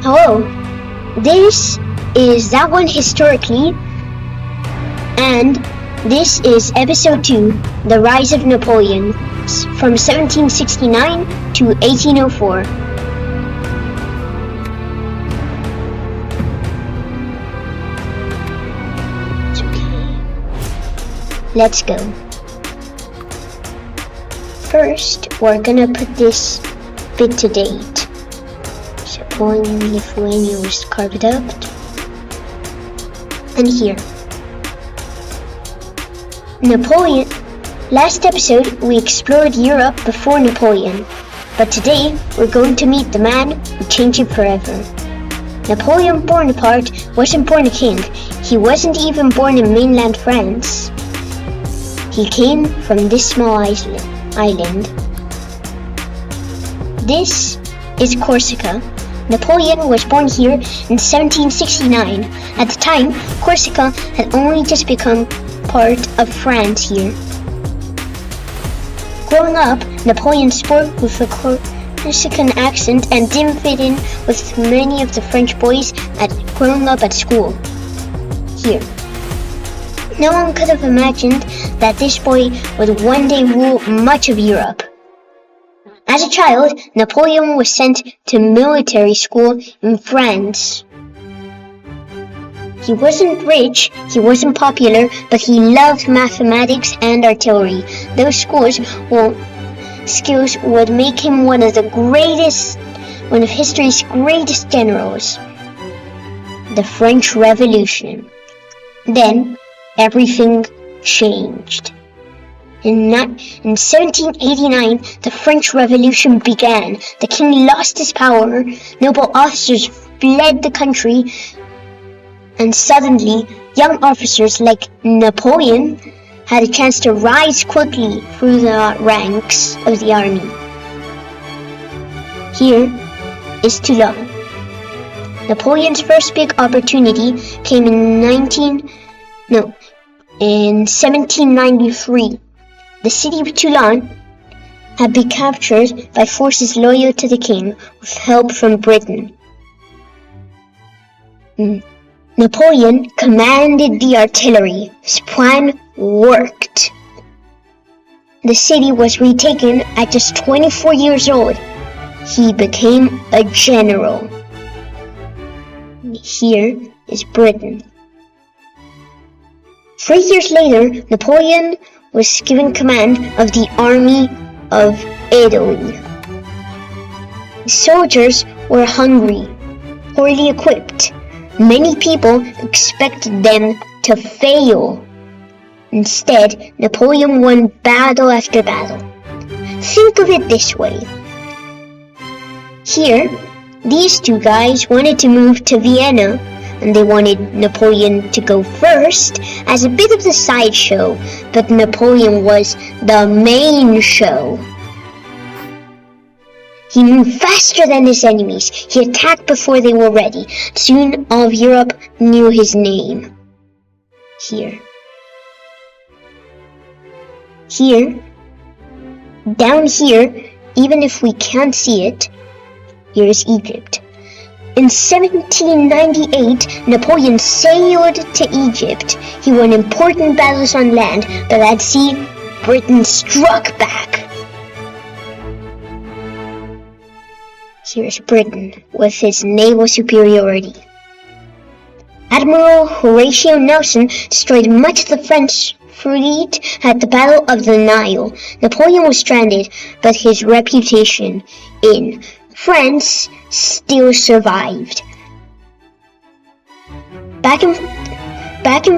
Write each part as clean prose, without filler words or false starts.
Hello, this is That One Historically, and this is episode 2, The Rise of Napoleon, from 1769 to 1804. It's okay. Let's go. First, we're gonna put this bit to date. Napoleon, Lithuania was carved out. And here. Napoleon. Last episode, we explored Europe before Napoleon. But today, we're going to meet the man who changed it forever. Napoleon Bonaparte wasn't born a king. He wasn't even born in mainland France. He came from this small island. This is Corsica. Napoleon was born here in 1769. At the time, Corsica had only just become part of France here. Growing up, Napoleon spoke with a Corsican accent and didn't fit in with many of the French boys growing up at school. Here. No one could have imagined that this boy would one day rule much of Europe. As a child, Napoleon was sent to military school in France. He wasn't rich, he wasn't popular, but he loved mathematics and artillery. Those skills would make him one of history's greatest generals. The French Revolution. Then, everything changed. In 1789, the French Revolution began. The king lost his power, noble officers fled the country, and suddenly, young officers like Napoleon had a chance to rise quickly through the ranks of the army. Here is Toulon. Napoleon's first big opportunity came in 1793. The city of Toulon had been captured by forces loyal to the king with help from Britain. Napoleon commanded the artillery. His plan worked. The city was retaken at just 24 years old. He became a general. Here is Britain. 3 years later, Napoleon was given command of the army of Italy. The soldiers were hungry, poorly equipped. Many people expected them to fail. Instead, Napoleon won battle after battle. Think of it this way. Here, these two guys wanted to move to Vienna, and they wanted Napoleon to go first as a bit of the sideshow, but Napoleon was the main show. He moved faster than his enemies. He attacked before they were ready. Soon all of Europe knew his name. Here, down here, even if we can't see it, here is Egypt. In 1798, Napoleon sailed to Egypt. He won important battles on land, but at sea, Britain struck back. Here's Britain with his naval superiority. Admiral Horatio Nelson destroyed much of the French fleet at the Battle of the Nile. Napoleon was stranded, but his reputation in France still survived. Back in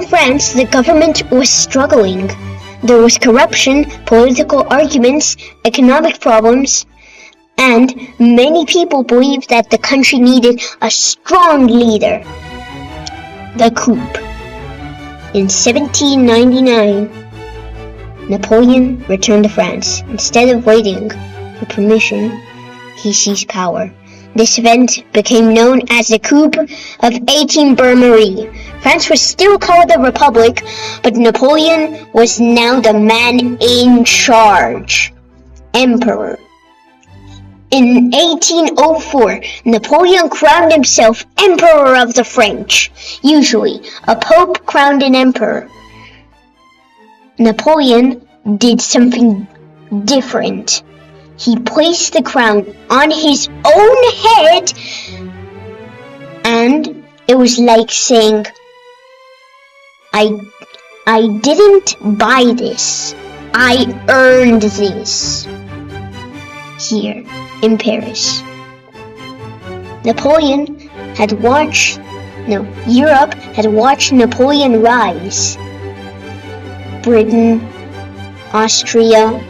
France, the government was struggling. There was corruption, political arguments, economic problems, and many people believed that the country needed a strong leader. The coup. In 1799, Napoleon returned to France. Instead of waiting for permission, he seized power. This event became known as the Coup of 18 Brumaire. France was still called the Republic, but Napoleon was now the man in charge. Emperor. In 1804, Napoleon crowned himself Emperor of the French. Usually, a pope crowned an emperor. Napoleon did something different. He placed the crown on his own head, and it was like saying, I didn't buy this. I earned this. Here in Paris. Europe had watched Napoleon rise. Britain, Austria,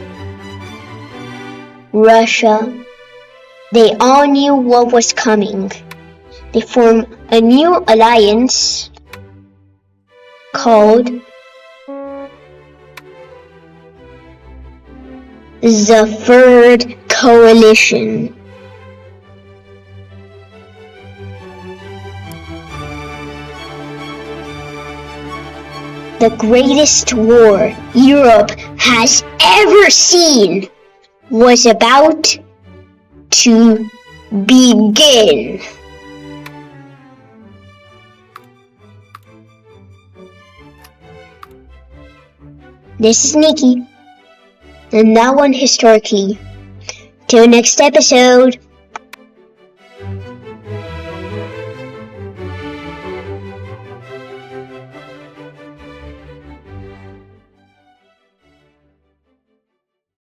Russia, they all knew what was coming. They formed a new alliance called the Third Coalition. The greatest war Europe has ever seen was about to begin. This is Nikki, and that one historically. Till next episode.